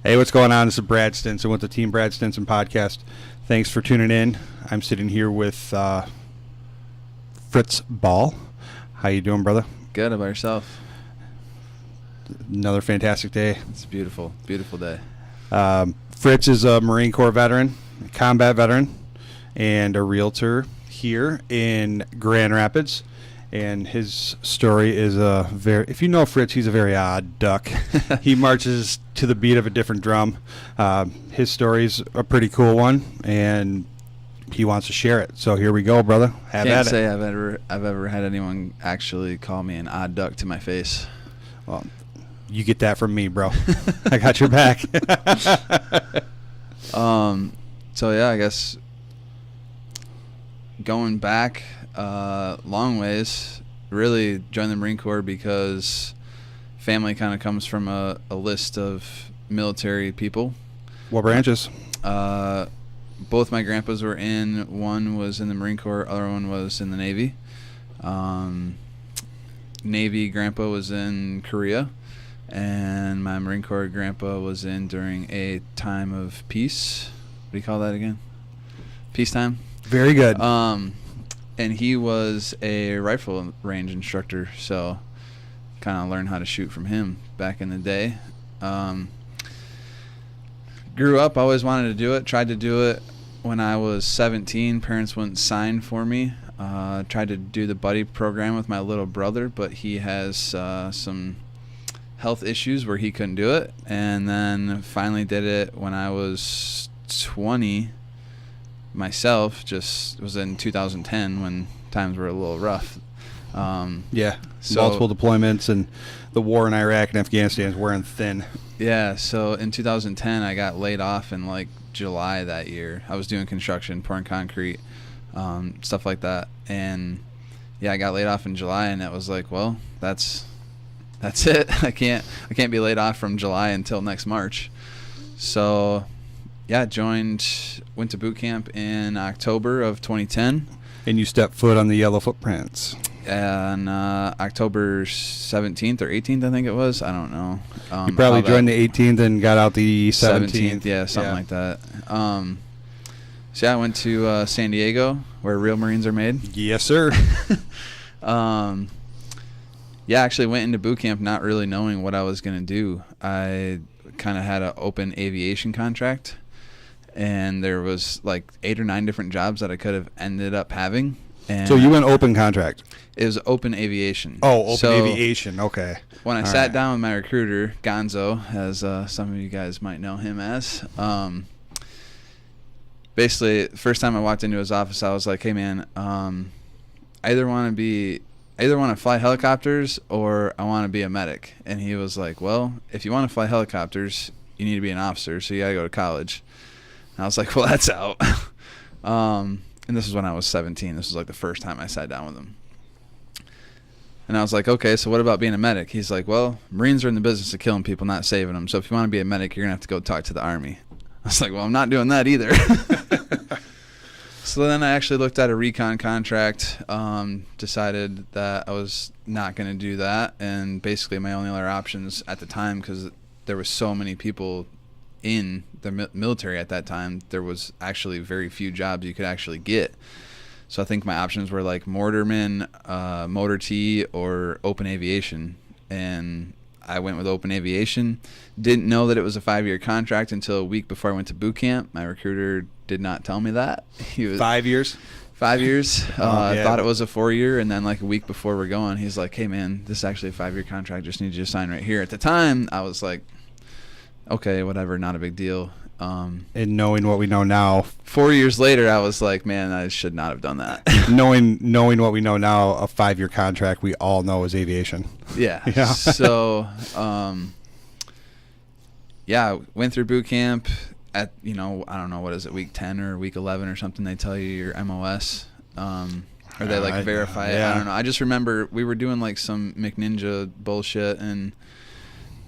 Hey, what's going on? This is Brad Stinson with the Team Brad Stinson podcast. Thanks for tuning in. I'm sitting here with Fritz Ball. How you doing, brother? Good. How about yourself? Another fantastic day. It's a beautiful, beautiful day. Fritz is a Marine Corps veteran, a combat veteran, and a realtor here in Grand Rapids. And his story is if you know Fritz, he's a very odd duck. He marches to the beat of a different drum. His story's a pretty cool one, and he wants to share it. So here we go, brother. Can't say I've ever had anyone actually call me an odd duck to my face. Well, you get that from me, bro. I got your back. So yeah, I guess going back long ways, really joined the Marine Corps because family kind of comes from a list of military people. What branches? Both my grandpas were in. One was in the Marine Corps, other one was in the Navy. Navy grandpa was in Korea, and my Marine Corps grandpa was in during a time of peace. What do you call that again? Peacetime? Very good. And he was a rifle range instructor, so kind of learned how to shoot from him back in the day. Grew up, always wanted to do it, tried to do it when I was 17. Parents wouldn't sign for me. Tried to do the buddy program with my little brother, but he has some health issues where he couldn't do it. And then finally did it when I was 20 myself. Just was in 2010 when times were a little rough. Yeah, multiple deployments, and the war in Iraq and Afghanistan is wearing thin. Yeah, so in 2010 I got laid off in like July that year. I was doing construction, pouring concrete, stuff like that, and yeah, I got laid off in July, and it was like, well, that's it. I can't be laid off from July until next March. So yeah, went to boot camp in October of 2010. And you stepped foot on the yellow footprints. And October 17th or 18th, I think it was. I don't know. You probably joined the 18th and got out the 17th. Yeah, something like that. So yeah, I went to San Diego, where real Marines are made. Yes, sir. Yeah, I actually went into boot camp not really knowing what I was going to do. I kind of had an open aviation contract, and there was like 8 or 9 different jobs that I could have ended up having. And so you went open contract? It was open aviation. Oh, aviation. Okay. When I sat down with my recruiter, Gonzo, as some of you guys might know him as, basically, the first time I walked into his office, I was like, hey, man, I either want to fly helicopters or I want to be a medic. And he was like, well, if you want to fly helicopters, you need to be an officer, so you got to go to college. And I was like, well, that's out. And this was when I was 17. This was like the first time I sat down with him. And I was like, okay, so what about being a medic? He's like, well, Marines are in the business of killing people, not saving them. So if you want to be a medic, you're going to have to go talk to the Army. I was like, well, I'm not doing that either. So then I actually looked at a recon contract, decided that I was not going to do that. And basically my only other options at the time, because there were so many people in the military at that time, there was actually very few jobs you could actually get. So I think my options were like mortarman, motor T, or open aviation. And I went with open aviation. Didn't know that it was a 5-year contract until a week before I went to boot camp. My recruiter did not tell me that. He was 5 years? 5 years. I Yeah. thought it was a 4-year, and then like a week before we're going, he's like, hey man, this is actually a 5-year contract. Just need you to sign right here. At the time, I was like, okay, whatever, not a big deal. And knowing what we know now, 4 years later, I was like, man, I should not have done that. knowing what we know now, a 5-year contract we all know is aviation. Yeah. Yeah. So, yeah, went through boot camp at, I don't know, what is it, week 10 or week 11 or something, they tell you your MOS. Or they like verify it. I don't know. I just remember we were doing like some McNinja bullshit, and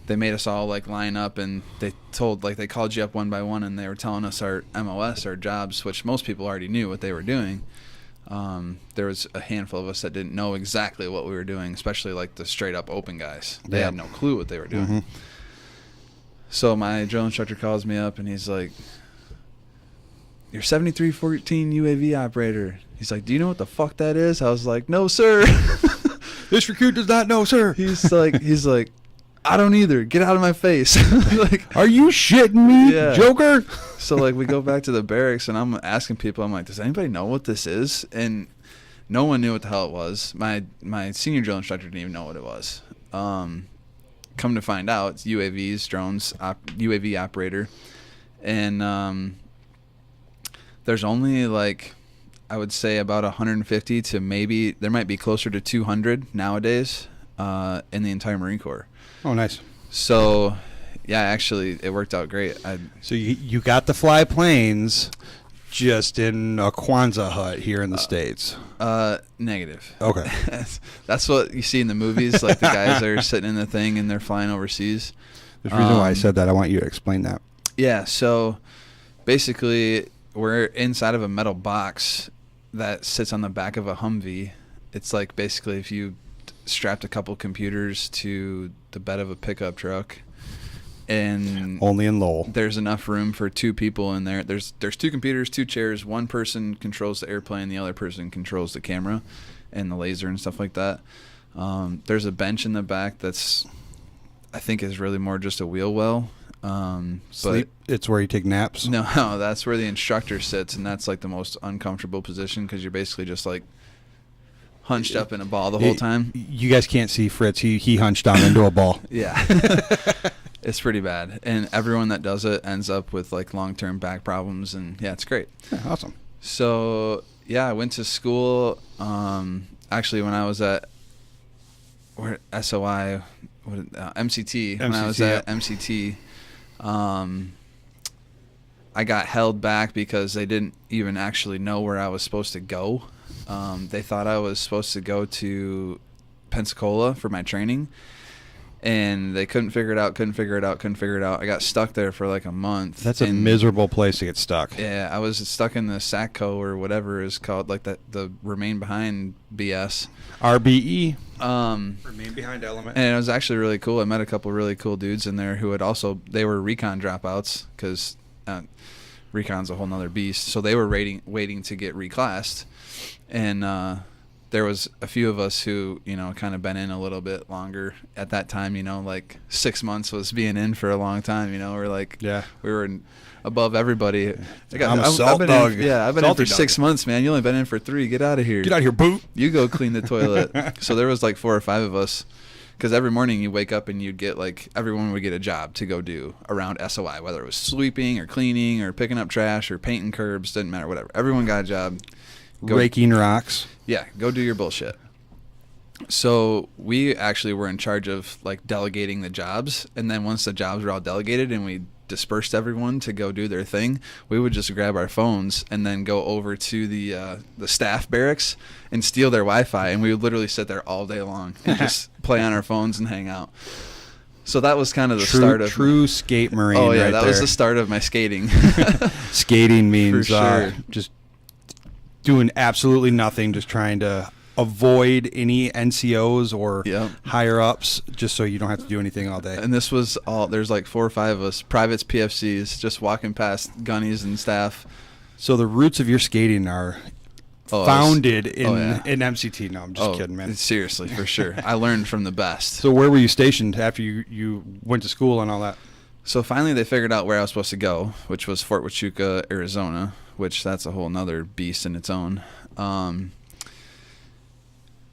they made us all like line up, and they called you up one by one, and they were telling us our MOS, our jobs, which most people already knew what they were doing. There was a handful of us that didn't know exactly what we were doing, especially like the straight up open guys. They had no clue what they were doing. Mm-hmm. So my drill instructor calls me up and he's like, "You're 7314 UAV operator." He's like, "Do you know what the fuck that is?" I was like, "No, sir." This recruit does not know, sir. He's like, "I don't either. Get out of my face." Like, are you shitting me, Yeah. Joker? so like we go back to the barracks and I'm asking people, I'm like, "Does anybody know what this is?" And no one knew what the hell it was. My senior drill instructor didn't even know what it was. Come to find out, it's UAVs, drones, UAV operator. And there's only like, I would say about 150 to maybe, there might be closer to 200 nowadays in the entire Marine Corps. Oh, nice. So, yeah, actually, it worked out great. So you got to fly planes just in a Kwanzaa hut here in the States. Negative. Okay. That's what you see in the movies, like the guys are sitting in the thing and they're flying overseas. There's a reason why I said that. I want you to explain that. Yeah, so basically we're inside of a metal box that sits on the back of a Humvee. It's like basically if you strapped a couple computers to the bed of a pickup truck, and Only in Lowell. there's enough room for two people in there. There's two computers, two chairs. One person controls the airplane, the other person controls the camera and the laser and stuff like that. There's a bench in the back that's, I think, is really more just a wheel well. Sleep. It's where you take naps. No, that's where the instructor sits, and that's like the most uncomfortable position because you're basically just like hunched up in a ball the whole time. You guys can't see Fritz. He hunched down into a ball. Yeah. It's pretty bad. And everyone that does it ends up with like long-term back problems, and yeah, it's great. Yeah, awesome. So, yeah, I went to school. Actually, when I was at SOI, MCT, when I was at MCT, I got held back because they didn't even actually know where I was supposed to go. They thought I was supposed to go to Pensacola for my training, and they couldn't figure it out. I got stuck there for like a month. That's a miserable place to get stuck. Yeah, I was stuck in the SACCO or whatever is called, like the Remain Behind BS. RBE. Remain Behind element. And it was actually really cool. I met a couple really cool dudes in there who had also, they were recon dropouts because recon's a whole nother beast. So they were waiting to get reclassed. And there was a few of us who, kind of been in a little bit longer at that time, like 6 months was being in for a long time, we're like, Yeah. we were above everybody. I'm a salt dog. I've been Salty in for dog. 6 months, man. You only been in for 3. Get out of here. Get out of here, boot. You go clean the toilet. So there was like 4 or 5 of us, because every morning you wake up and you'd get like, everyone would get a job to go do around SOI, whether it was sweeping or cleaning or picking up trash or painting curbs, didn't matter, whatever. Everyone got a job. Raking rocks. Yeah, go do your bullshit. So we actually were in charge of like delegating the jobs, and then once the jobs were all delegated and we dispersed everyone to go do their thing, we would just grab our phones and then go over to the staff barracks and steal their Wi-Fi, and we would literally sit there all day long and just play on our phones and hang out. So that was kind of the start of true skate marine. Oh yeah, right that there. was the start of my skating. Skating means For sure. just doing absolutely nothing, just trying to avoid any NCOs or Yep. higher ups, just so you don't have to do anything all day. And this was all, there's like 4 or 5 of us, privates, PFCs, just walking past gunnies and staff. So the roots of your skating are founded in MCT. No, I'm just kidding, man. Seriously, for sure. I learned from the best. So where were you stationed after you went to school and all that? So finally they figured out where I was supposed to go, which was Fort Huachuca, Arizona, which that's a whole nother beast in its own.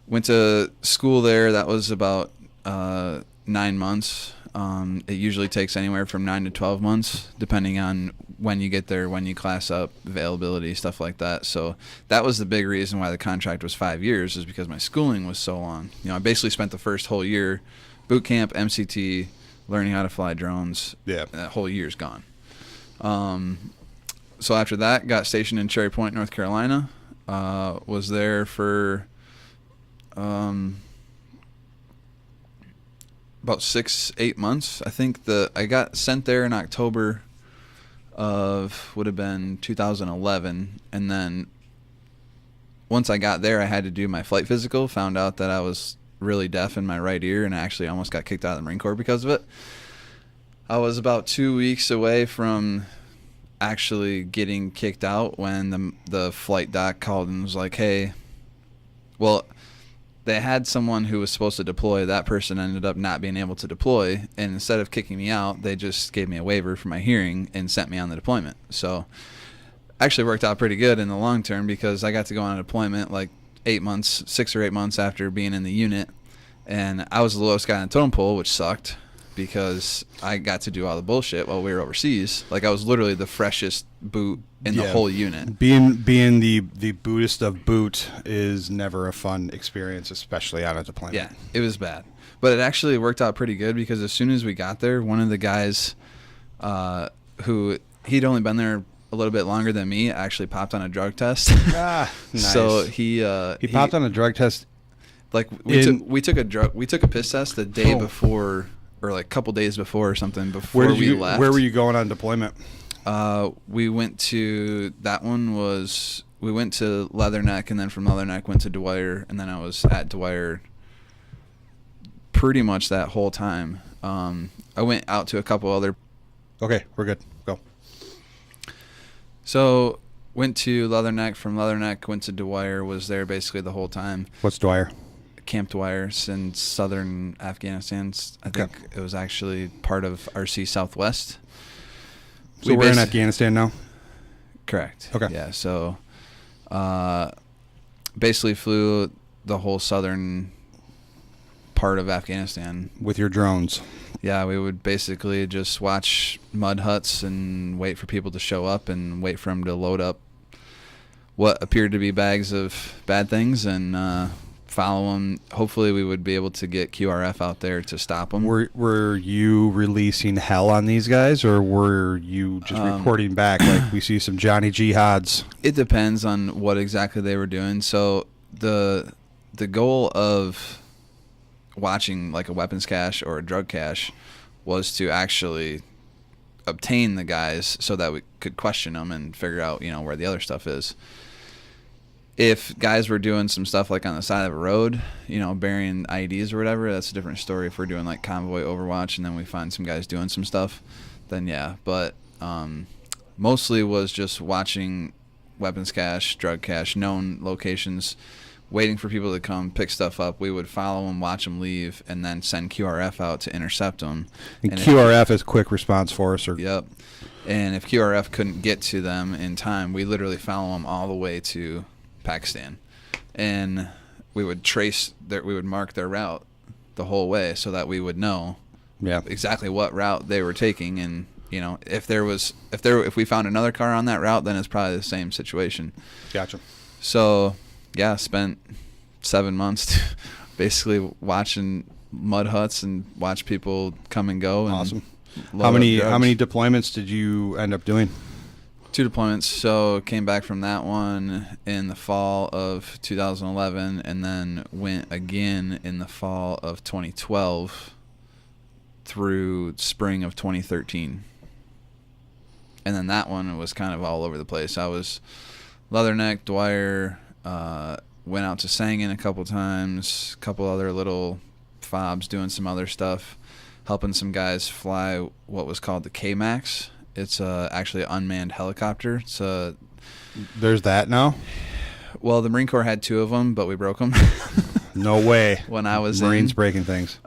Went to school there. That was about 9 months. It usually takes anywhere from 9 to 12 months, depending on when you get there, when you class up, availability, stuff like that. So that was the big reason why the contract was 5 years, is because my schooling was so long. I basically spent the first whole year, boot camp, MCT, learning how to fly drones. Yeah. That whole year's gone. So after that, got stationed in Cherry Point, North Carolina. Was there for about 6-8 months. I think I got sent there in October of, would have been 2011, and then once I got there, I had to do my flight physical. Found out that I was really deaf in my right ear, and I actually almost got kicked out of the Marine Corps because of it. I was about 2 weeks away from actually getting kicked out when the flight doc called and was like, hey, well, they had someone who was supposed to deploy. That person ended up not being able to deploy, and instead of kicking me out, they just gave me a waiver for my hearing and sent me on the deployment. So actually worked out pretty good in the long term because I got to go on a deployment like 6 or 8 months after being in the unit, and I was the lowest guy on the totem pole, which sucked because I got to do all the bullshit while we were overseas. Like I was literally the freshest boot in the whole unit. Being the bootest of boot is never a fun experience, especially on a deployment. Yeah, it was bad. But it actually worked out pretty good because as soon as we got there, one of the guys who he'd only been there a little bit longer than me actually popped on a drug test. Nice. So he popped on a drug test. Like we took a piss test the day before, or like a couple days before or something before we left. Where were you going on deployment? We went to Leatherneck, and then from Leatherneck went to Dwyer, and then I was at Dwyer pretty much that whole time. I went out to a couple other. Okay, we're good. Go. So went to Leatherneck, from Leatherneck went to Dwyer, was there basically the whole time. What's Dwyer? Camp Dwyer's in southern Afghanistan. I think it was actually part of RC Southwest. So we're in Afghanistan now? Correct. Okay. Yeah, so basically flew the whole southern part of Afghanistan. With your drones? Yeah, we would basically just watch mud huts and wait for people to show up and wait for them to load up what appeared to be bags of bad things and follow them. Hopefully we would be able to get QRF out there to stop them. Were you releasing hell on these guys, or were you just reporting back like we see some Johnny Jihads? It depends on what exactly they were doing. So the goal of watching like a weapons cache or a drug cache was to actually obtain the guys so that we could question them and figure out, where the other stuff is. If guys were doing some stuff like on the side of a road, burying IEDs or whatever, that's a different story. If we're doing like convoy overwatch and then we find some guys doing some stuff, then yeah. But mostly was just watching weapons cache, drug cache, known locations, waiting for people to come pick stuff up. We would follow them, watch them leave, and then send QRF out to intercept them. And QRF is quick response force. Yep. And if QRF couldn't get to them in time, we literally follow them all the way to Pakistan, and we would mark their route the whole way so that we would know exactly what route they were taking. And if we found another car on that route, then it's probably the same situation. Gotcha. So yeah, spent 7 months basically watching mud huts and watch people come and go. And awesome. How many deployments did you end up doing? 2 deployments. So came back from that one in the fall of 2011, and then went again in the fall of 2012 through spring of 2013. And then that one was kind of all over the place. I was Leatherneck, Dwyer, went out to Sangin a couple times, a couple other little fobs, doing some other stuff, helping some guys fly what was called the K-Max. It's actually an unmanned helicopter. There's that now? Well, the Marine Corps had 2 of them, but we broke them. No way. When I was Marines breaking things.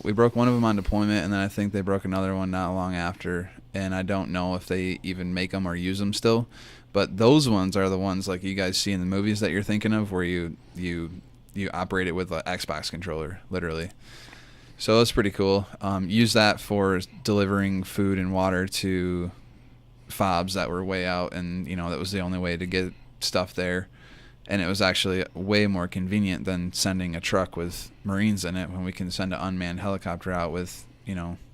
We broke one of them on deployment, and then I think they broke another one not long after. And I don't know if they even make them or use them still. But those ones are the ones like you guys see in the movies that you're thinking of, where you operate it with an Xbox controller, literally. So it's pretty cool. Use that for delivering food and water to fobs that were way out, and that was the only way to get stuff there. And it was actually way more convenient than sending a truck with Marines in it, when we can send an unmanned helicopter out with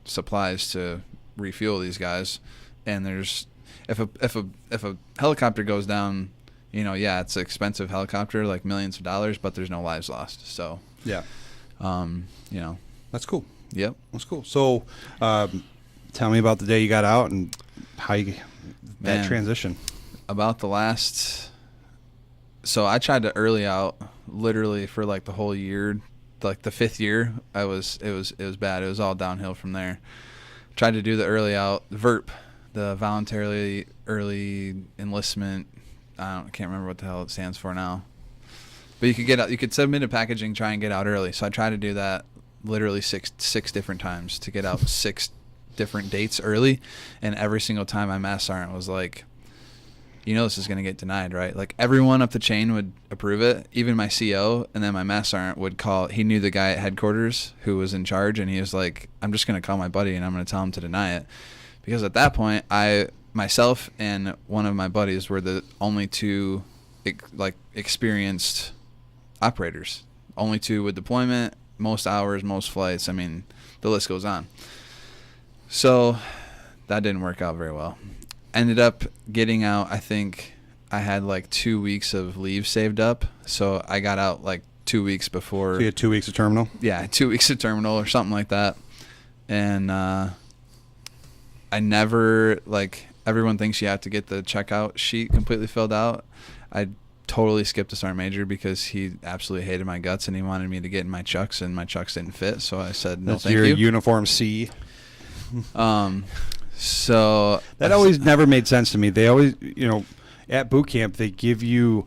supplies to refuel these guys. And there's if a helicopter goes down, it's an expensive helicopter, like millions of dollars, but there's no lives lost. So yeah, that's cool. Yep. That's cool. So, tell me about the day you got out and how that transition. About the last, so I tried to early out literally for like the whole year, like the 5th year. It was bad. It was all downhill from there. tried to do the early out, VERP, the voluntary early enlistment. I can't remember what the hell it stands for now. But you could submit a packaging, try and get out early. So I tried to do that literally six different times to get out 6 different dates early, and every single time my mass sergeant was like, this is going to get denied, right? Like, everyone up the chain would approve it, even my CO, and then my mass sergeant would call. He knew the guy at headquarters who was in charge, and he was like, I'm just going to call my buddy and I'm going to tell him to deny it. Because at that point, myself and one of my buddies were the only 2 experienced operators, only 2 with deployment, most hours, most flights. I mean, the list goes on. So that didn't work out very well. Ended up getting out, I think I had like 2 weeks of leave saved up. So I got out like 2 weeks before. So you had 2 weeks of terminal? Yeah, 2 weeks of terminal or something like that. And I never, everyone thinks you have to get the checkout sheet completely filled out. I totally skipped the sergeant major because he absolutely hated my guts and he wanted me to get in my chucks, and my chucks didn't fit. So I said, no, thank you. That's your uniform C. So that always never made sense to me. They always, at boot camp, they give you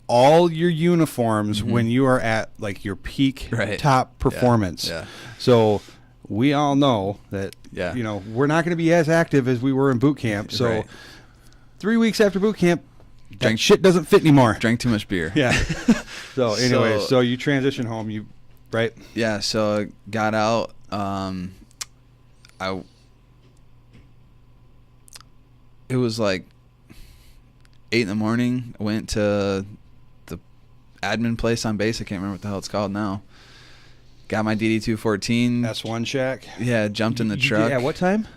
all your uniforms when you are at like your peak top performance. Yeah. So we all know that, we're not going to be as active as we were in boot camp. So 3 weeks after boot camp, shit doesn't fit anymore. Drank too much beer. Yeah. So anyway, so you transition home, right? Yeah. So I got out. It was like 8 a.m. I went to the admin place on base. I can't remember what the hell it's called now. Got my DD-214. S1 shack. Yeah, jumped in the truck. Yeah, what time?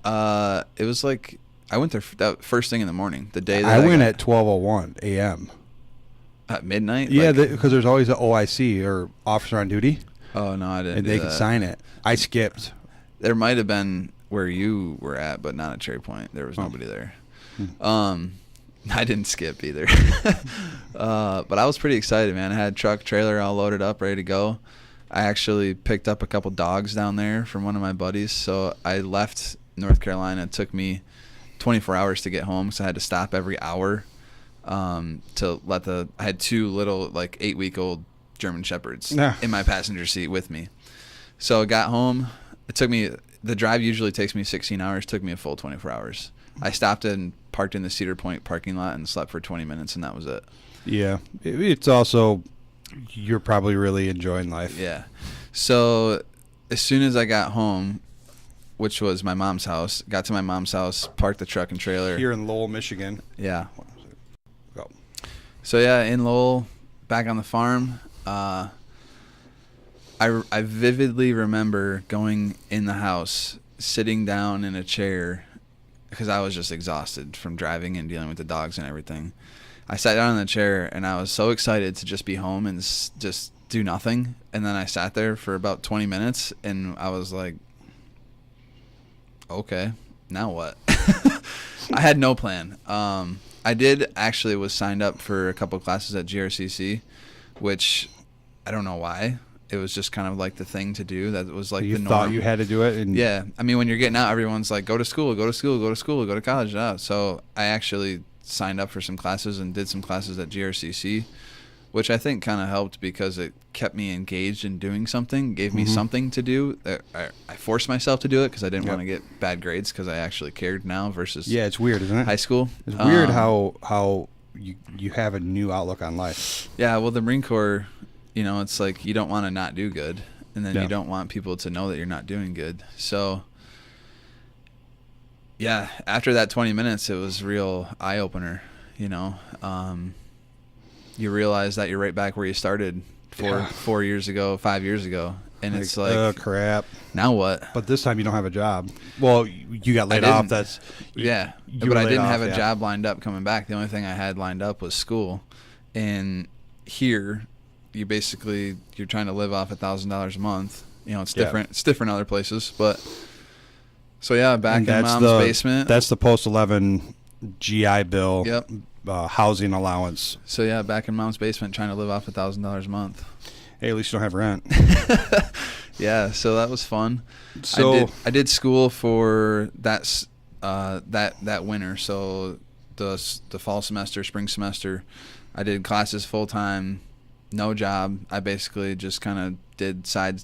It was like I went there that first thing in the morning. The day that I went at 12:01 a.m. At midnight. Yeah, because there's always an OIC or officer on duty. Oh no, I didn't. And they could sign it. I skipped. There might have been where you were at, but not at Cherry Point. There was nobody there. I didn't skip either. But I was pretty excited, man. I had truck, trailer all loaded up, ready to go. I actually picked up a couple dogs down there from one of my buddies. So I left North Carolina. It took me 24 hours to get home, so I had to stop every hour to let I had 2 little 8-week-old German Shepherds in my passenger seat with me. So I got home. It took me, the drive usually takes me 16 hours. It took me a full 24 hours. I stopped and parked in the Cedar Point parking lot and slept for 20 minutes, and that was it. Yeah. It's also, you're probably really enjoying life. Yeah. So as soon as I got home, which was my mom's house, got to my mom's house, parked the truck and trailer. Here in Lowell, Michigan. Yeah. Go. So yeah, in Lowell, back on the farm, I vividly remember going in the house, sitting down in a chair, because I was just exhausted from driving and dealing with the dogs and everything. I sat down in the chair, and I was so excited to just be home and just do nothing. And then I sat there for about 20 minutes, and I was like, okay, now what? I had no plan. I was signed up for a couple classes at GRCC, which I don't know why. It was just kind of like the thing to do. That was like the norm. You thought you had to do it? And yeah. I mean, when you're getting out, everyone's like, go to school, go to school, go to school, go to college. So I actually signed up for some classes and did some classes at GRCC, which I think kind of helped because it kept me engaged in doing something, gave me something to do. I forced myself to do it because I didn't want to get bad grades because I actually cared now versus it's weird, isn't it? High school. It's weird how you have a new outlook on life. Yeah, well, the Marine Corps, it's like you don't want to not do good, and then you don't want people to know that you're not doing good. So, yeah, after that 20 minutes, it was real eye-opener, You realize that you're right back where you started 4 years ago, 5 years ago. And it's like, oh, crap. Now what? But this time you don't have a job. Well, you got laid off. But I didn't have a job lined up coming back. The only thing I had lined up was school. And here, you're trying to live off $1,000 a month. It's different. It's different other places. But so yeah, back in mom's basement. That's the post-11 GI Bill. Yep. Housing allowance. So yeah, back in mom's basement, trying to live off $1,000 a month. Hey, at least you don't have rent. Yeah, so that was fun. So I did school for that winter. So the fall semester, spring semester, I did classes full time, no job. I basically just kind of did side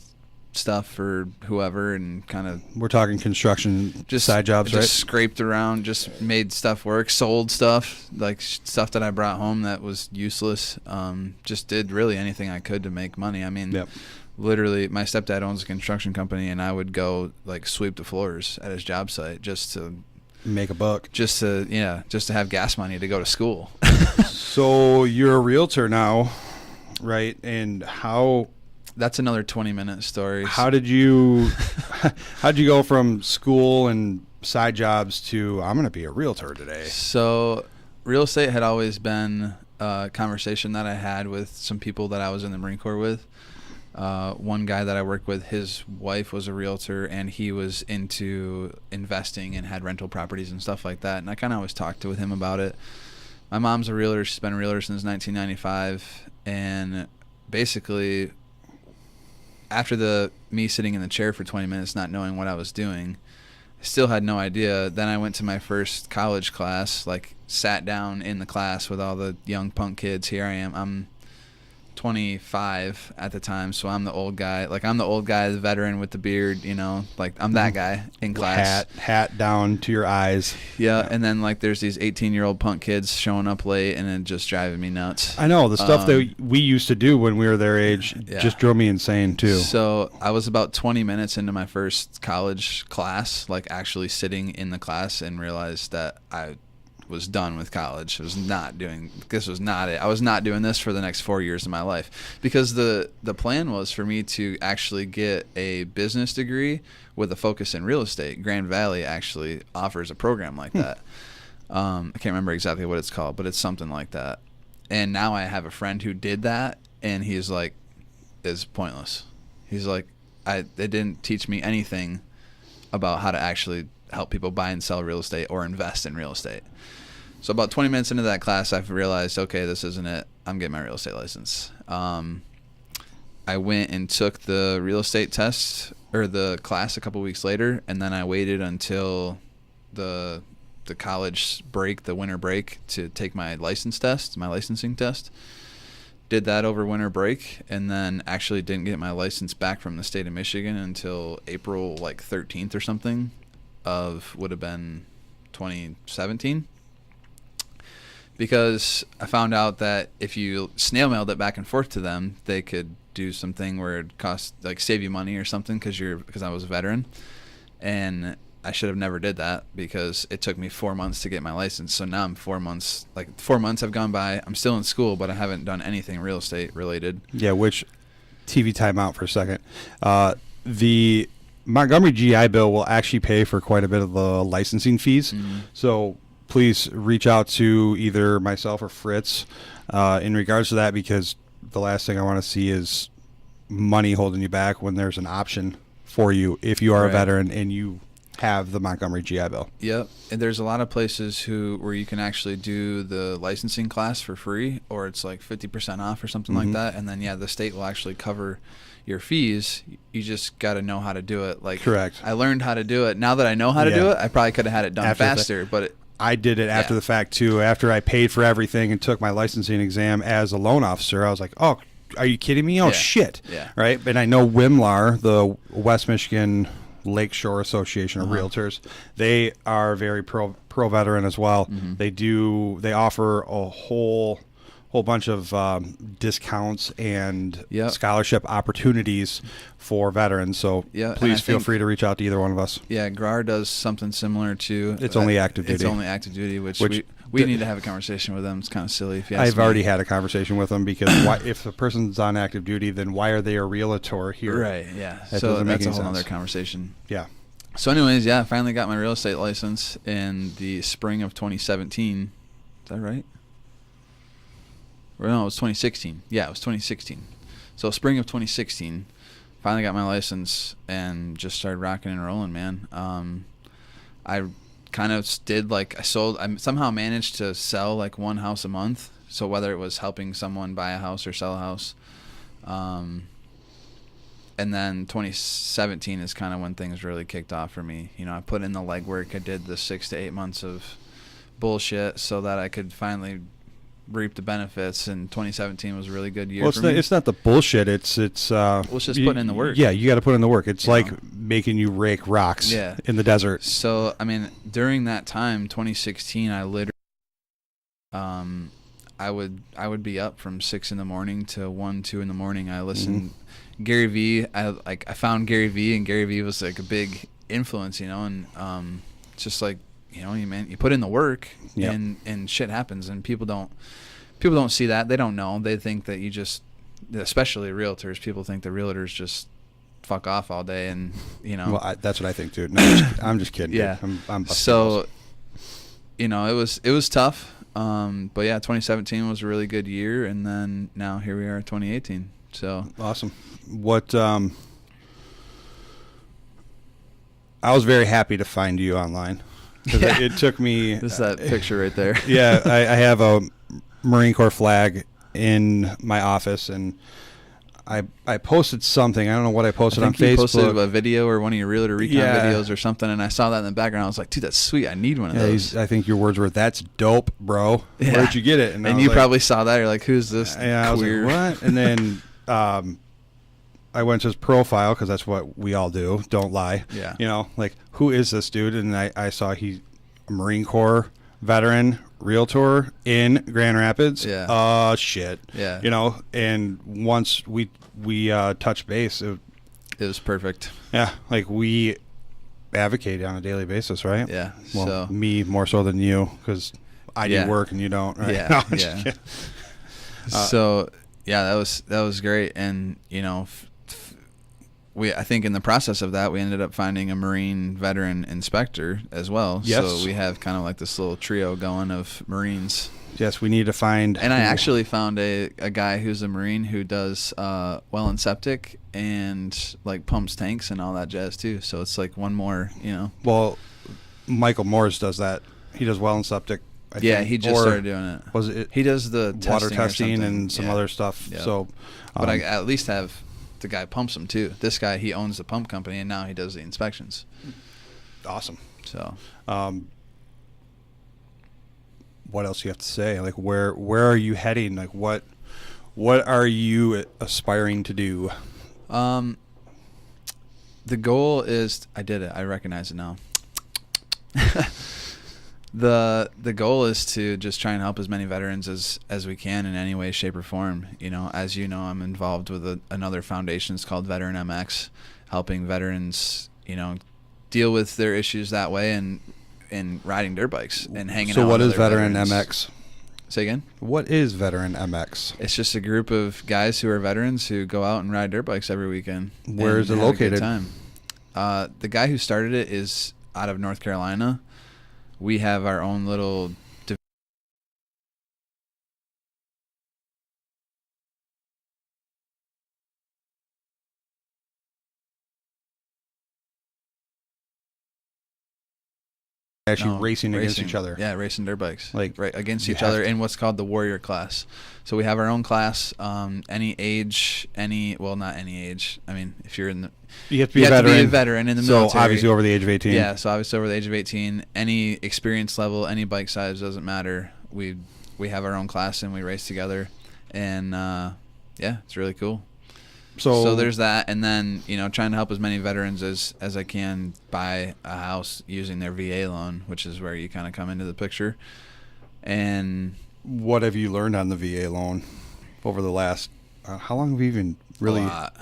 stuff for whoever and kind of we're talking construction, just side jobs, just right? scraped around, just made stuff work, sold stuff, like stuff that I brought home that was useless. Just did really anything I could to make money. I mean, Yep. literally, my stepdad owns a construction company, and I would go like sweep the floors at his job site just to Make a buck. just to have gas money to go to school. So you're a realtor now, right? And That's another 20-minute story. how did you go from school and side jobs to I'm going to be a realtor today? So real estate had always been a conversation that I had with some people that I was in the Marine Corps with. One guy that I worked with, his wife was a realtor, and he was into investing and had rental properties and stuff like that. And I kind of always talked with him about it. My mom's a realtor. She's been a realtor since 1995. And basically, after me sitting in the chair for 20 minutes not knowing what I was doing, I still had no idea. Then I went to my first college class, like sat down in the class with all the young punk kids. Here I am. I'm 25 at the time, so I'm the old guy. Like, I'm the old guy, the veteran with the beard, like I'm that guy in class. Hat down to your eyes. Yeah, and then like there's these 18-year-old punk kids showing up late and it just driving me nuts. I know the stuff that we used to do when we were their age just drove me insane too. So I was about 20 minutes into my first college class, like actually sitting in the class, and realized that I was done with college. This was not it. I was not doing this for the next 4 years of my life, because the plan was for me to actually get a business degree with a focus in real estate. Grand Valley actually offers a program like that. I can't remember exactly what it's called, but it's something like that. And now I have a friend who did that, and he's like, it's pointless. He's like, they didn't teach me anything about how to actually help people buy and sell real estate or invest in real estate. So about 20 minutes into that class, I've realized, okay, this isn't it. I'm getting my real estate license. I went and took the real estate test, or the class, a couple weeks later, and then I waited until the college break, the winter break, to take my licensing test. Did that over winter break, and then actually didn't get my license back from the state of Michigan until April 13th or something would have been 2017. Because I found out that if you snail mailed it back and forth to them, they could do something where it cost, save you money or something, because I was a veteran. And I should have never did that, because it took me 4 months to get my license. So now I'm 4 months, 4 months have gone by. I'm still in school, but I haven't done anything real estate related. Yeah, which, TV time out for a second. The Montgomery GI Bill will actually pay for quite a bit of the licensing fees. Mm-hmm. So please reach out to either myself or Fritz in regards to that, because the last thing I want to see is money holding you back when there's an option for you if you are a veteran and you have the Montgomery GI Bill. Yep. And there's a lot of places where you can actually do the licensing class for free, or it's 50% off or something like that. And then, the state will actually cover your fees. You just got to know how to do it. Correct. I learned how to do it. Now that I know how to do it, I probably could have had it done faster, but I did it after the fact too. After I paid for everything and took my licensing exam as a loan officer, I was like, "Oh, are you kidding me? Oh shit!" Yeah. Right. And I know WMLAR, the West Michigan Lakeshore Association of Realtors, they are very pro veteran as well. Mm-hmm. They offer a whole bunch of discounts and scholarship opportunities for veterans. So please feel free to reach out to either one of us. Yeah, GRAR does something similar to. It's only active duty. It's only active duty, which we need to have a conversation with them. It's kind of silly. If you ask I've already had a conversation with them, because if a person's on active duty, then why are they a realtor here? Right. Yeah. So that's a whole other conversation. Yeah. So anyways, I finally got my real estate license in the spring of 2017. Is that right? Or no, it was 2016. Yeah, it was 2016. So spring of 2016, finally got my license and just started rocking and rolling, man. I kind of did I somehow managed to sell one house a month. So whether it was helping someone buy a house or sell a house, And then 2017 is kind of when things really kicked off for me. You know, I put in the legwork. I did the 6 to 8 months of bullshit so that I could finally reap the benefits. And 2017 was a really good year for me. It's not the bullshit. It's Well, it's just putting in the work. Yeah, you got to put in the work. It's like making you rake rocks in the desert. So, I mean, during that time, 2016, I literally, I would be up from 6 in the morning to 1, 2 in the morning. I listened. Gary Vee, I found Gary Vee, and Gary Vee was like a big influence, you know, and it's just like, you know, you put in the work, and shit happens, and people don't see that. They don't know. They think that you just, especially realtors, people think the realtors just fuck off all day, and you know. Well, that's what I think too. No, I'm just kidding. Yeah. Dude. I'm so, you know, it was tough. But yeah, 2017 was a really good year, and then now here we are, 2018. So awesome. What I was very happy to find you online, because it took me. This is that picture right there. Yeah, I have a Marine Corps flag in my office, and I posted something. I don't know what I posted on Facebook. You posted a video or one of your Realtor Recon videos or something, and I saw that in the background. I was like, dude, that's sweet. I need one of those. I think your words were, "That's dope, bro." Yeah. Where'd you get it? And you probably saw that. You're like, who's this? Yeah, I was like, what? And then I went to his profile, because that's what we all do. Don't lie. Yeah. You know, like, who is this dude? And I saw he's a Marine Corps veteran, realtor in Grand Rapids. Yeah. Shit. Yeah. You know, and once we touched base, it was perfect. Yeah. Like, we advocate on a daily basis, right? Yeah. Well, so me more so than you, because I do work and you don't, right? Yeah. No, yeah. So yeah, that was great. And you know, I think in the process of that, we ended up finding a Marine veteran inspector as well. Yes. So we have kind of like this little trio going of Marines. Yes, we need to find. And I actually found a guy who's a Marine who does well and septic and like pumps tanks and all that jazz too. So it's like one more, you know. Well, Michael Morris does that. He does well and septic. I think. He just started doing it. Was it? He does the water testing and some other stuff. Yep. So, but I at least have the guy pumps them too. This guy, he owns the pump company, and now he does the inspections. Awesome. So, what else do you have to say? Like, where are you heading? Like, what are you aspiring to do? The goal is, I did it. I recognize it now. The goal is to just try and help as many veterans as we can in any way, shape, or form. You know, as you know, I'm involved with another foundation. It's called Veteran MX, helping veterans, you know, deal with their issues that way and riding dirt bikes and hanging out. So what with is Veteran veterans. MX? Say again? What is Veteran MX? It's just a group of guys who are veterans who go out and ride dirt bikes every weekend. Where is it located? Time. The guy who started it is out of North Carolina. We have our own little racing against each other. Yeah, racing dirt bikes. Like, right against each other in what's called the warrior class. So we have our own class, any age, not any age. I mean, if you're in the you have to be a veteran in the military. So obviously over the age of 18. Yeah, so obviously over the age of 18, any experience level, any bike size, doesn't matter. We have our own class and we race together, and yeah, it's really cool. So there's that, and then, you know, trying to help as many veterans as I can buy a house using their VA loan, which is where you kind of come into the picture. And what have you learned on the VA loan over the last? How long have we even really? A lot.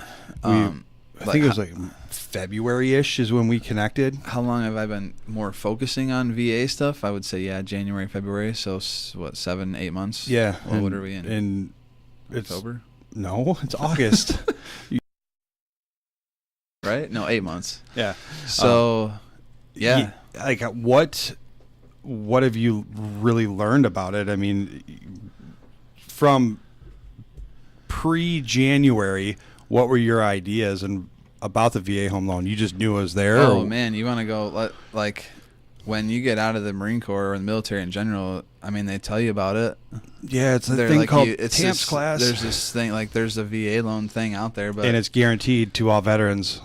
I think it was like February-ish is when we connected. How long have I been more focusing on VA stuff? I would say, January, February. So what, 7-8 months? Yeah. Well, what are we in? In October? No, it's August. Right? No, 8 months. Yeah. So, yeah. Like, what have you really learned about it? I mean, from pre-January, what were your ideas and about the VA home loan? You just knew it was there? Oh, man, you want to go like when you get out of the Marine Corps or the military in general, I mean, they tell you about it. Yeah, it's a They're thing like called it's TAMPS this, class. There's this thing, like there's a VA loan thing out there, but and it's guaranteed to all veterans.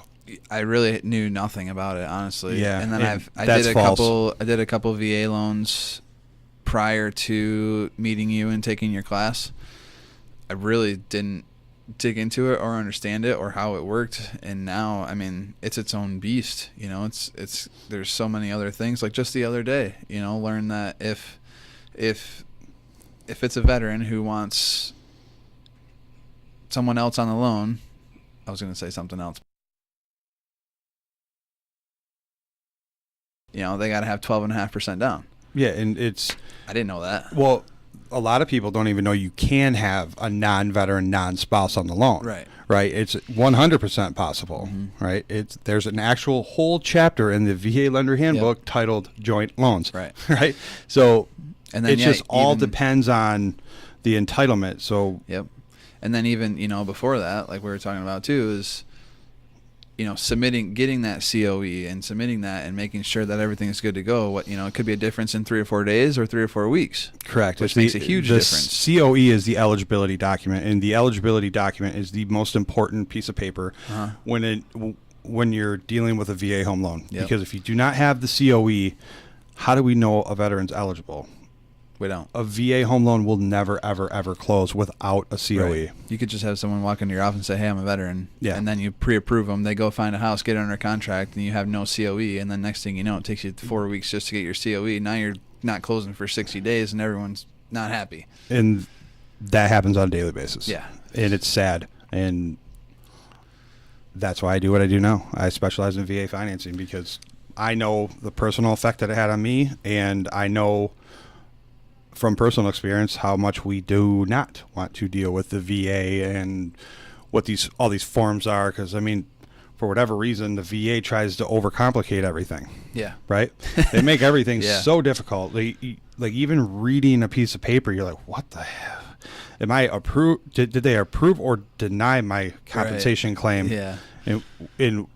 I really knew nothing about it, honestly. Yeah, and then I that's false. did a couple VA loans prior to meeting you and taking your class. I really didn't dig into it or understand it or how it worked, and now, I mean, it's its own beast. You know, it's there's so many other things. Like just the other day, you know, learn that if it's a veteran who wants someone else on the loan, I was going to say something else. You know, they got to have 12.5% down. Yeah, and I didn't know that. well, a lot of people don't even know you can have a non-veteran, non-spouse on the loan. Right. Right. It's 100% possible. Mm-hmm. Right. There's an actual whole chapter in the VA Lender Handbook titled Joint Loans. Right. Right. So And then it just all depends on the entitlement. So Yep. And then even, you know, before that, like we were talking about too, is, you know, getting that COE and submitting that and making sure that everything's good to go. What, you know, it could be a difference in 3 or 4 days or 3 or 4 weeks. correct. Which makes a huge difference. COE is the eligibility document, and the eligibility document is the most important piece of paper when you're dealing with a VA home loan. Yep. Because if you do not have the COE, how do we know a veteran's eligible? We don't. A VA home loan will never, ever, ever close without a COE. Right. You could just have someone walk into your office and say, hey, I'm a veteran. Yeah. And then you pre-approve them. They go find a house, get it under contract, and you have no COE. And then next thing you know, it takes you 4 weeks just to get your COE. Now you're not closing for 60 days, and everyone's not happy. And that happens on a daily basis. Yeah. And it's sad. And that's why I do what I do now. I specialize in VA financing because I know the personal effect that it had on me, and I know from personal experience how much we do not want to deal with the VA and what all these forms are, because I mean, for whatever reason, the VA tries to overcomplicate everything. Yeah. Right. They make everything Yeah. so difficult. Like even reading a piece of paper, you're like, what the hell? Am I approved? Did they approve or deny my compensation claim? Yeah. In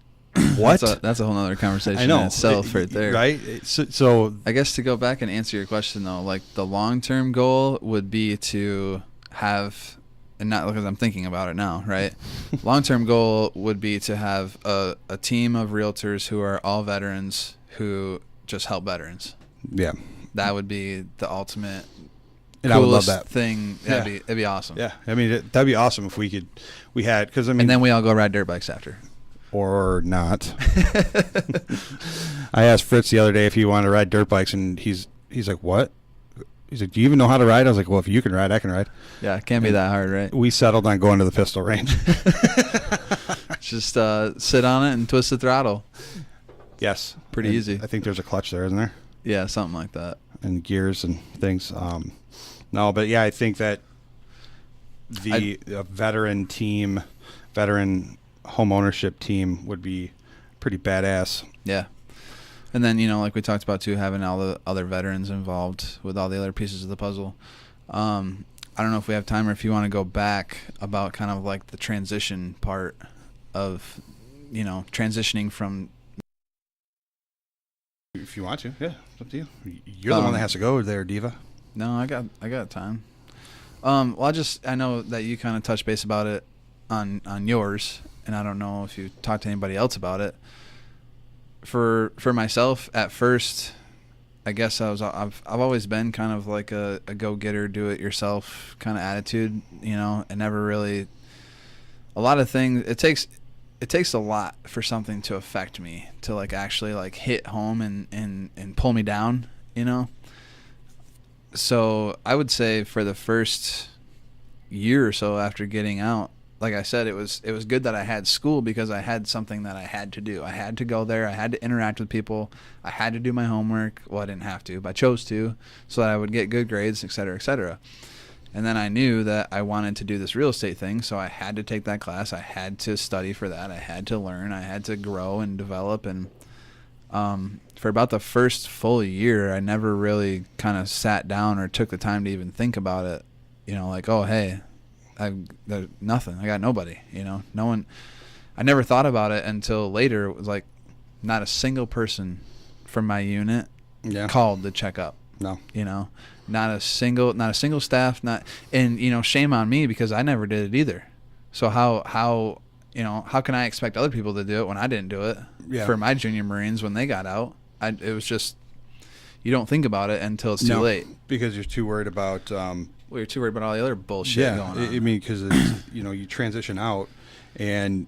what? That's a whole other conversation I know in itself right there. Right. So I guess to go back and answer your question though, like the long-term goal would be to have, and not because I'm thinking about it now, right? Long-term goal would be to have a team of realtors who are all veterans who just help veterans. yeah. That would be the ultimate And I would love coolest that thing. It'd be awesome. Yeah. I mean, that'd be awesome if we had, because I mean, And then we all go ride dirt bikes after. or not. I asked Fritz the other day if he wanted to ride dirt bikes, and he's like, what? He's like, do you even know how to ride? I was like, well, if you can ride, I can ride. Yeah, it can't be that hard, right? We settled on going to the pistol range. Just sit on it and twist the throttle. Yes. Pretty easy. I think there's a clutch there, isn't there? Yeah, something like that. And gears and things. No, but yeah, I think that the veteran home ownership team would be pretty badass. Yeah. And then, you know, like we talked about too, having all the other veterans involved with all the other pieces of the puzzle. I don't know if we have time or if you want to go back about kind of like the transition part of, you know, transitioning from. If you want to, yeah, it's up to you. You're the one that has to go there, Diva. No, I got time. Well, I know that you kind of touched base about it on yours, and I don't know if you talked to anybody else about it. For myself, at first, I guess I've always been kind of like a go-getter, do-it-yourself kind of attitude, you know, and never really. A lot of things it takes a lot for something to affect me, to like actually like hit home and pull me down, you know. So I would say for the first year or so after getting out, like I said, it was good that I had school because I had something that I had to do. I had to go there. I had to interact with people. I had to do my homework. Well, I didn't have to, but I chose to, so that I would get good grades, et cetera, et cetera. And then I knew that I wanted to do this real estate thing, so I had to take that class. I had to study for that. I had to learn. I had to grow and develop. And for about the first full year, I never really kind of sat down or took the time to even think about it. You know, like, oh, hey, there's nothing. I got nobody, you know, no one. I never thought about it until later. It was like not a single person from my unit called to check up. No. You know, not a single staff, and you know, shame on me because I never did it either. So how can I expect other people to do it when I didn't do it for my junior Marines when they got out? It was just, you don't think about it until it's too late. Because you're too worried about you're too worried about all the other bullshit going on. I mean, because you transition out and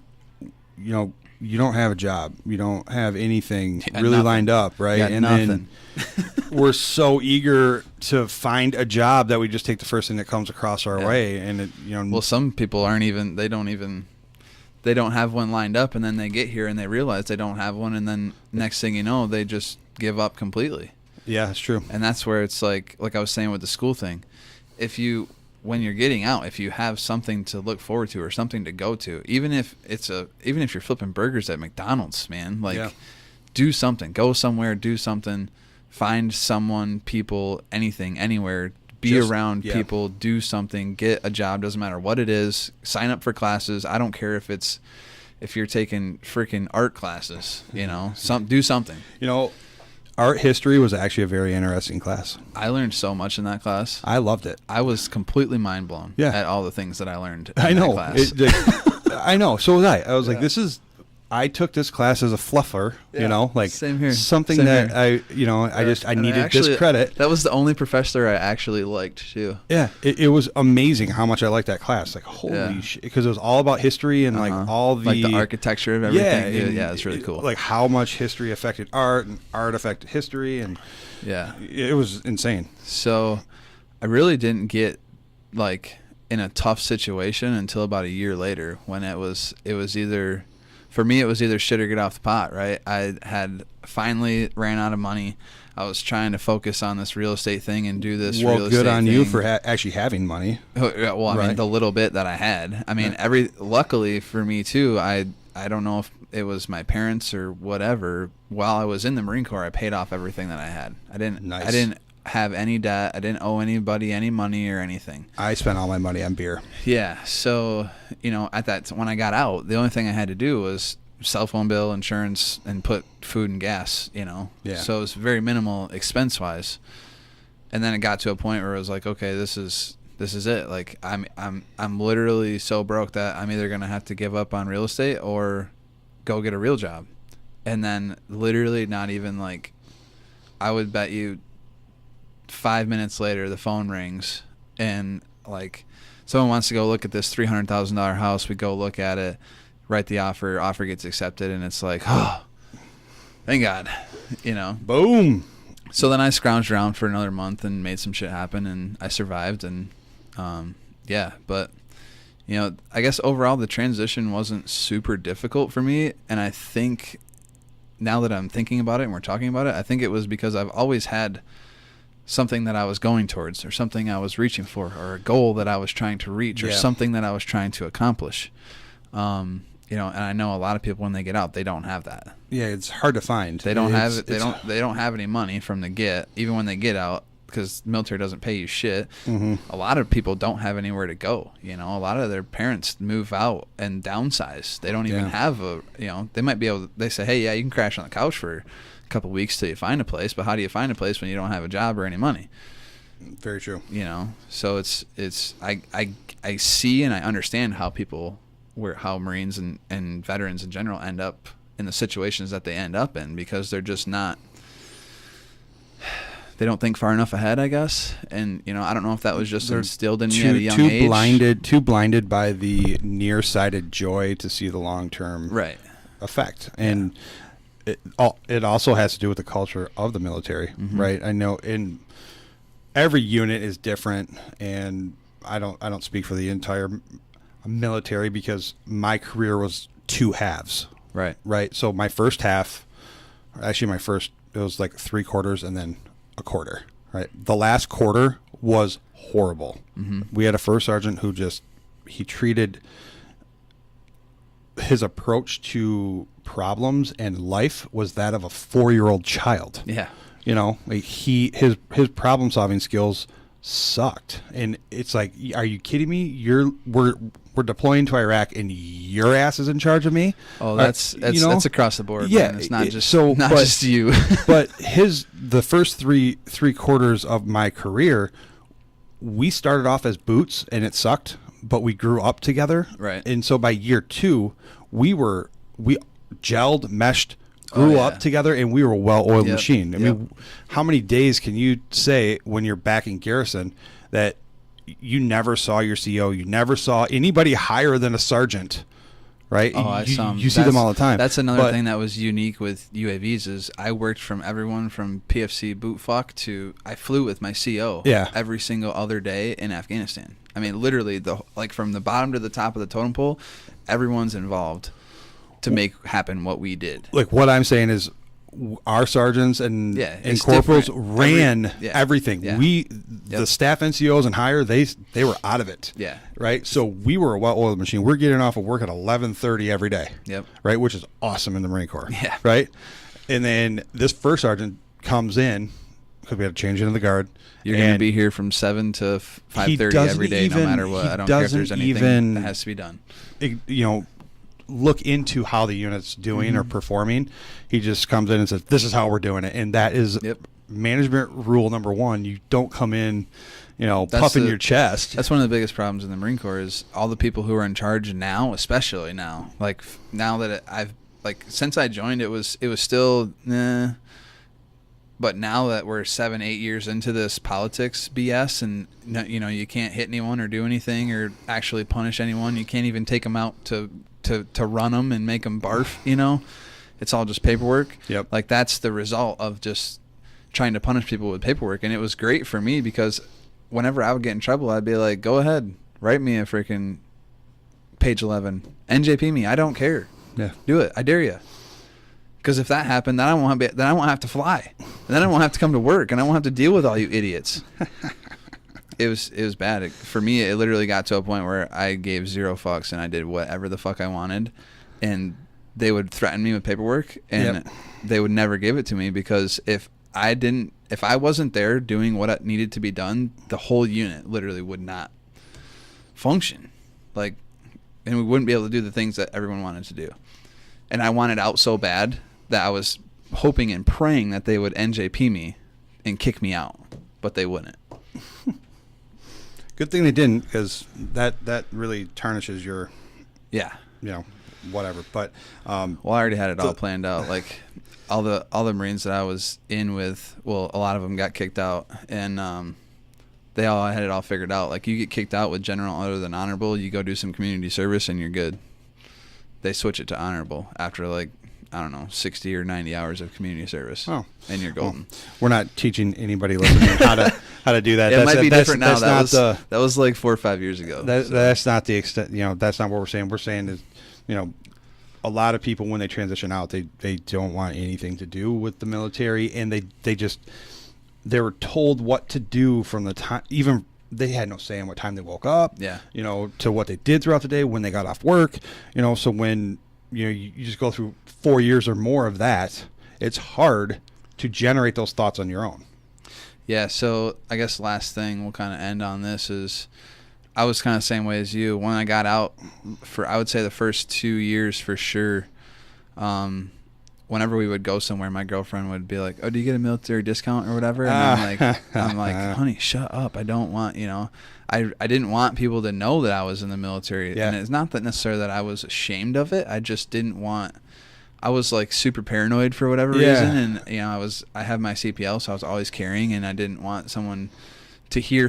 you don't have a job, you don't have anything really lined up, right? And then we're so eager to find a job that we just take the first thing that comes across our way, and well, some people they don't have one lined up, and then they get here and they realize they don't have one, and then next thing you know, they just give up completely. Yeah, that's true. And that's where it's like I was saying with the school thing, when you're getting out, if you have something to look forward to or something to go to, even if you're flipping burgers at McDonald's, man, do something, go somewhere, do something, find someone, people, anything, anywhere, be around people, do something, get a job, doesn't matter what it is, sign up for classes. I don't care if you're taking freaking art classes, do something. Art history was actually a very interesting class. I learned so much in that class. I loved it. I was completely mind blown at all the things that I learned in that class. I know. So was I. I was like, I took this class as a fluffer, same here. Something Same that here. I needed this credit. That was the only professor I actually liked too. Yeah, it was amazing how much I liked that class. Like, holy shit, because it was all about history and all the architecture of everything. It's really cool. Like how much history affected art and art affected history, and it was insane. So I really didn't get in a tough situation until about a year later, when it was either. For me, it was either shit or get off the pot, right? I had finally ran out of money. I was trying to focus on this real estate thing and do this real estate thing. Well, good on you for actually having money. Well, I mean, the little bit that I had. I mean, luckily for me, too, I don't know if it was my parents or whatever. While I was in the Marine Corps, I paid off everything that I had. I didn't have any debt. I didn't owe anybody any money or anything. I spent all my money on beer. Yeah. So, when I got out, the only thing I had to do was cell phone bill, insurance, and put food and gas, Yeah. So it was very minimal expense wise. And then it got to a point where it was like, okay, this is it. Like I'm literally so broke that I'm either going to have to give up on real estate or go get a real job. And then literally not even I would bet you 5 minutes later, the phone rings and someone wants to go look at this $300,000 house. We go look at it, write the offer gets accepted, and it's like, oh, thank God, Boom. So then I scrounged around for another month and made some shit happen, and I survived, and but I guess overall the transition wasn't super difficult for me, and I think now that I'm thinking about it and we're talking about it, I think it was because I've always had something that I was going towards, or something I was reaching for, or a goal that I was trying to reach, or something that I was trying to accomplish. And I know a lot of people when they get out, they don't have that. Yeah, it's hard to find. They don't have it. They don't have any money from the get, even when they get out, because the military doesn't pay you shit. Mm-hmm. A lot of people don't have anywhere to go. A lot of their parents move out and downsize. They don't even have they might be able to, they say, hey, yeah, you can crash on the couch for a couple weeks till you find a place, but how do you find a place when you don't have a job or any money? Very true. So it's I see and I understand how how Marines and veterans in general end up in the situations that they end up in, because they're just not, they don't think far enough ahead, I guess. And I don't know if that was just instilled in me at a young age. Too blinded by the nearsighted joy to see the long-term effect. And it also has to do with the culture of the military, right? I know every unit is different, and I don't speak for the entire military, because my career was two halves. Right. So my first half, it was like 3/4 and then a quarter. Right. The last quarter was horrible. Mm-hmm. We had a first sergeant who he treated his approach to problems and life was that of a 4-year-old child. Yeah. His problem solving skills sucked. And it's like, are you kidding me? We're deploying to Iraq and your ass is in charge of me. Oh, that's across the board. Yeah, man. It's not just just you. But the first three quarters of my career, we started off as boots and it sucked, but we grew up together. Right. And so by year 2, we gelled, meshed, grew up together, and we were a well-oiled machine. I mean, how many days can you say when you're back in garrison that you never saw your CO, you never saw anybody higher than a sergeant, right? Oh, you see them all the time. That's another thing that was unique with UAVs is I worked from everyone from PFC bootfuck to I flew with my CO every single other day in Afghanistan. I mean, literally, from the bottom to the top of the totem pole, everyone's involved to make happen what we did. Like what I'm saying is our sergeants and corporals ran everything. Yeah. The staff NCOs and higher, they were out of it. Yeah. Right. So we were a well-oiled machine. We're getting off of work at 11:30 every day. Yep. Right, which is awesome in the Marine Corps. Yeah. Right. And then this first sergeant comes in because we had to change into the guard. You're going to be here from 7 to 5:30 every day, no matter what. I don't care if there's anything that has to be done. Look into how the unit's doing or performing. He just comes in and says, this is how we're doing it. And that is management rule number 1. You don't come in, puffing your chest. That's one of the biggest problems in the Marine Corps is all the people who are in charge now, especially now. Like now that since I joined, it was still, but now that we're 7-8 years into this politics BS and, you can't hit anyone or do anything or actually punish anyone. You can't even take them out to run them and make them barf, it's all just paperwork. Yep. Like that's the result of just trying to punish people with paperwork. And it was great for me because whenever I would get in trouble, I'd be like, go ahead, write me a freaking page 11, NJP me. I don't care. Yeah. Do it. I dare you. Because if that happened, then I won't have to fly. And then I won't have to come to work and I won't have to deal with all you idiots. It was bad. For me, it literally got to a point where I gave 0 fucks and I did whatever the fuck I wanted. And they would threaten me with paperwork and they would never give it to me because if I wasn't there doing what needed to be done, the whole unit literally would not function. And we wouldn't be able to do the things that everyone wanted to do. And I wanted out so bad that I was hoping and praying that they would NJP me and kick me out, but they wouldn't. Good thing they didn't, because that really tarnishes your, whatever. But I already had it all planned out. Like all the Marines that I was in with, well, a lot of them got kicked out, and they all had it all figured out. Like you get kicked out with general other than honorable, you go do some community service, and you're good. They switch it to honorable after 60 or 90 hours of community service. Oh, and you're golden. Well, we're not teaching anybody listening how to do that. It might be different now. That was like 4 or 5 years ago. That's not the extent. That's not what we're saying. We're saying is, a lot of people when they transition out, they don't want anything to do with the military, and they were told what to do from the time even. They had no say in what time they woke up, to what they did throughout the day, when they got off work, so when, you just go through 4 years or more of that, it's hard to generate those thoughts on your own. Yeah. So I guess last thing we'll kind of end on this is I was kind of the same way as you. When I got out I would say the first 2 years for sure, whenever we would go somewhere, my girlfriend would be like, "Oh, do you get a military discount or whatever?" And I'm like, "Honey, shut up. I don't want, I didn't want people to know that I was in the military." Yeah. And it's not that necessarily that I was ashamed of it. I just didn't want. I was like super paranoid for whatever reason, and I have my CPL, so I was always carrying, and I didn't want someone to hear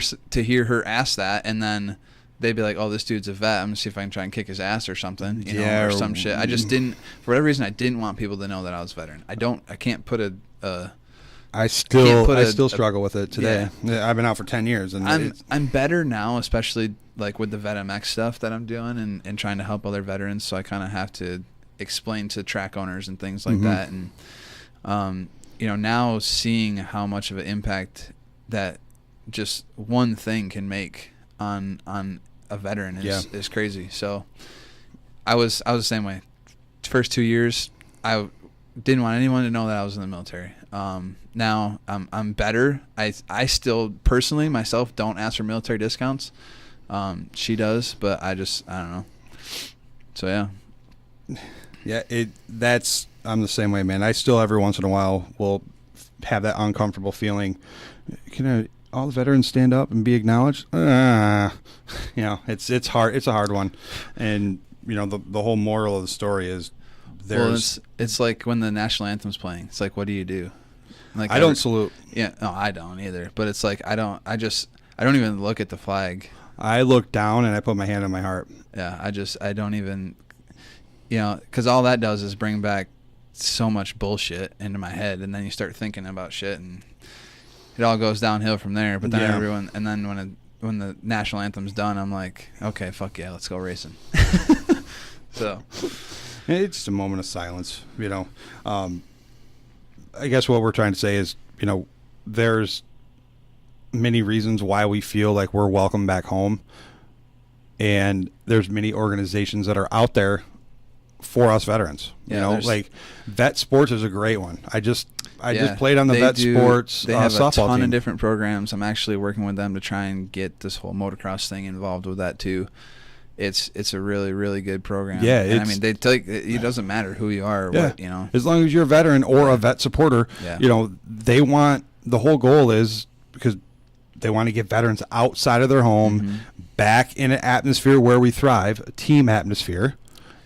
her ask that, and then they'd be like, "Oh, this dude's a vet. I'm gonna see if I can try and kick his ass or something, or some shit." I just didn't, for whatever reason, I didn't want people to know that I was a veteran. I can't put I still struggle with it today. Yeah. I've been out for 10 years, and I'm better now, especially like with the Vet MX stuff that I'm doing and trying to help other veterans. So I kind of have to explain to track owners and things like that, and now seeing how much of an impact that just one thing can make on a veteran is crazy. So I was the same way. First 2 years, didn't want anyone to know that I was in the military. Now I'm better. I still personally myself don't ask for military discounts. She does, but I don't know. So yeah. Yeah, I'm the same way, man. I still every once in a while will have that uncomfortable feeling. Can all the veterans stand up and be acknowledged? It's hard. It's a hard one, and the whole moral of the story is it's like when the national anthem's playing. It's like, what do you do? Like I don't salute. Yeah, no, I don't either. But it's like I don't even look at the flag. I look down and I put my hand on my heart. Yeah, I don't even, because all that does is bring back so much bullshit into my head, and then you start thinking about shit, and it all goes downhill from there. But then when the national anthem's done, I'm like, okay, fuck yeah, let's go racing. So it's just a moment of silence, I guess what we're trying to say is, there's many reasons why we feel like we're welcome back home, and there's many organizations that are out there for us veterans. Like Vet Sports is a great one. I just played on the Vet Sports They have a softball ton team. of different programs. I'm actually working with them to try and get this whole motocross thing involved with that too. It's a really, really good program. Yeah, and I mean, it doesn't matter who you are or what, As long as you're a veteran or a vet supporter, they want, the whole goal is because they want to get veterans outside of their home, back in an atmosphere where we thrive, a team atmosphere,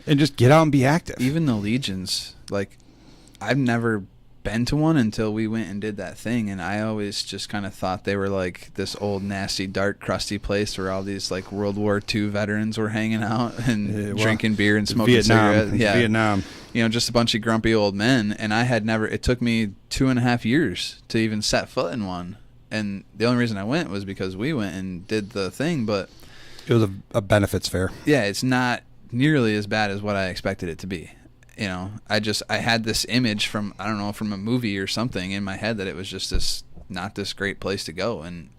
and just get out and be active. Even the legions, like, I've never been to one until we went and did that thing, and I always just kind of thought they were like this old, nasty, dark, crusty place where all these like World War II veterans were hanging out and drinking beer and smoking cigarettes. Yeah, Vietnam. Just a bunch of grumpy old men, and it took me 2.5 years to even set foot in one. And the only reason I went was because we went and did the thing, but it was a benefits fair. Yeah, it's not nearly as bad as what I expected it to be. I had this image from a movie or something in my head that it was just not this great place to go. And,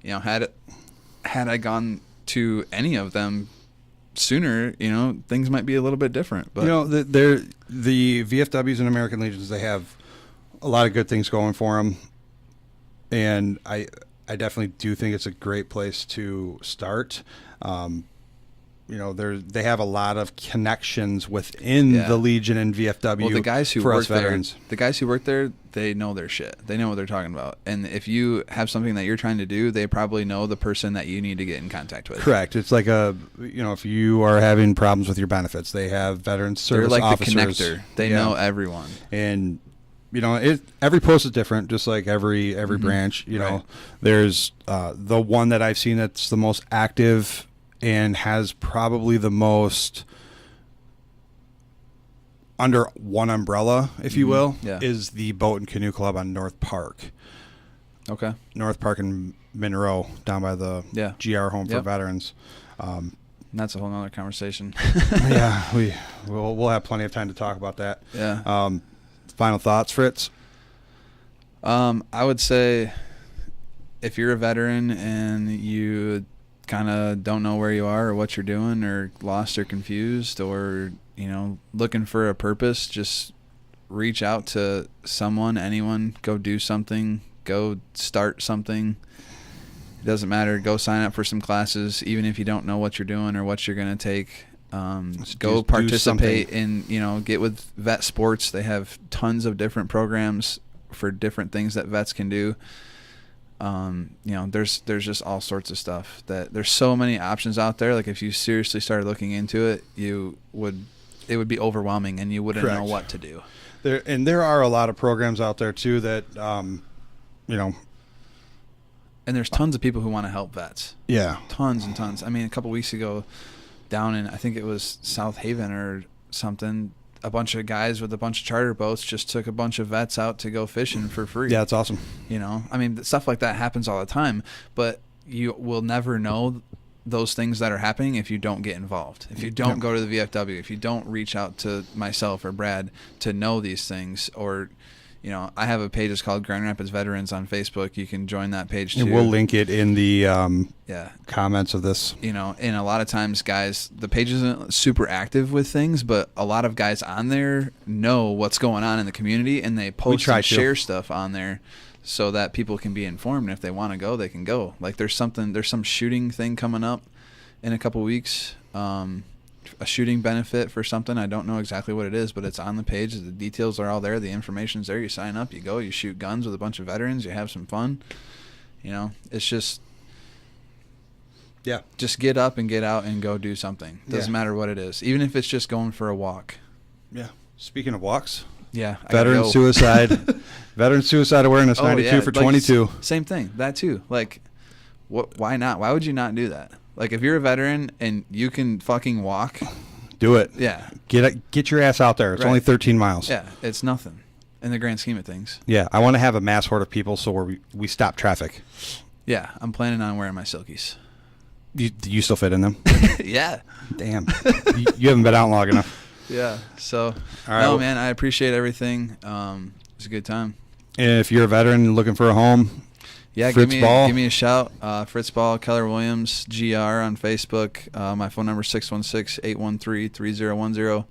had I gone to any of them sooner, things might be a little bit different. But the VFWs and American Legions, they have a lot of good things going for them. And I definitely do think it's a great place to start. They have a lot of connections within the Legion and VFW. Well, the guys who work there, they know their shit. They know what they're talking about. And if you have something that you're trying to do, they probably know the person that you need to get in contact with. Correct. It's like if you are having problems with your benefits, they have veteran service officers. They're like the connector. They know everyone. And every post is different, just like every branch. There's the one that I've seen that's the most active and has probably the most under one umbrella, if you will, is the Boat and Canoe Club on North Park. Okay. North Park in Monroe, down by the GR Home for Veterans. That's a whole nother conversation. We'll have plenty of time to talk about that. Yeah. Final thoughts, Fritz? I would say if you're a veteran and you kind of don't know where you are or what you're doing, or lost or confused, or looking for a purpose, just reach out to anyone, go do something, go start something. It doesn't matter. Go sign up for some classes, even if you don't know what you're doing or what you're going to take. Go participate in, get with Vet Sports. They have tons of different programs for different things that vets can do. There's just all sorts of stuff there's so many options out there. Like if you seriously started looking into it, it would be overwhelming and you wouldn't know what to do. There are a lot of programs out there too that, and there's tons of people who want to help vets. Yeah. Tons and tons. I mean, a couple weeks ago down in, I think it was South Haven or something, a bunch of guys with a bunch of charter boats just took a bunch of vets out to go fishing for free. Yeah, it's awesome. I mean, stuff like that happens all the time, but you will never know those things that are happening if you don't get involved. If you don't go to the VFW, if you don't reach out to myself or Brad to know these things, or, you know, I have a page that's called Grand Rapids Veterans on Facebook. You can join that page too. And we'll link it in the yeah, comments of this. you know, and a lot of times, guys, the page isn't super active with things, but a lot of guys on there know what's going on in the community, and they post try and to. share stuff on there so that people can be informed. And if they want to go, they can go. Like there's some shooting thing coming up in a couple weeks, a shooting benefit for something. I don't know exactly what it is, but it's on the page. The details are all there. The information's there. You sign up, you go, you shoot guns with a bunch of veterans, you have some fun. You know, it's just get up and get out and go do something. Doesn't matter what it is, even if it's just going for a walk. Yeah. Speaking of walks, Veteran suicide, veteran suicide awareness 92 for 22. Same thing. That too. Like, why not? Why would you not do that? Like, if you're a veteran and you can fucking walk, do it. Yeah. Get your ass out there. It's only 13 miles. Yeah, it's nothing in the grand scheme of things. Yeah, I want to have a mass horde of people so we stop traffic. Yeah, I'm planning on wearing my silkies. You still fit in them? Yeah. Damn. You haven't been out long enough. Yeah. So, all right, no, man, I appreciate everything. It was a good time. If you're a veteran looking for a home, yeah, Fritz Ball. Give me a shout. Fritz Ball, Keller Williams, GR on Facebook. My phone number is 616-813-3010.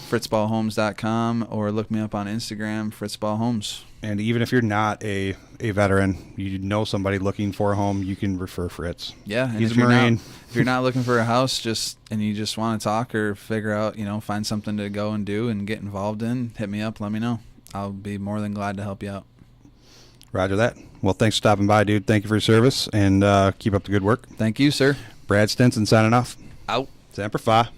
FritzBallHomes.com, or look me up on Instagram, Fritz Ball Homes. And even if you're not a veteran, you know somebody looking for a home, you can refer Fritz. Yeah, and he's if a Marine. If you're not looking for a house, and you just want to talk or figure out, find something to go and do and get involved in, hit me up. Let me know. I'll be more than glad to help you out. Roger that. Well, thanks for stopping by, dude. Thank you for your service, and keep up the good work. Thank you, sir. Brad Stinson signing off. Out. Semper Fi.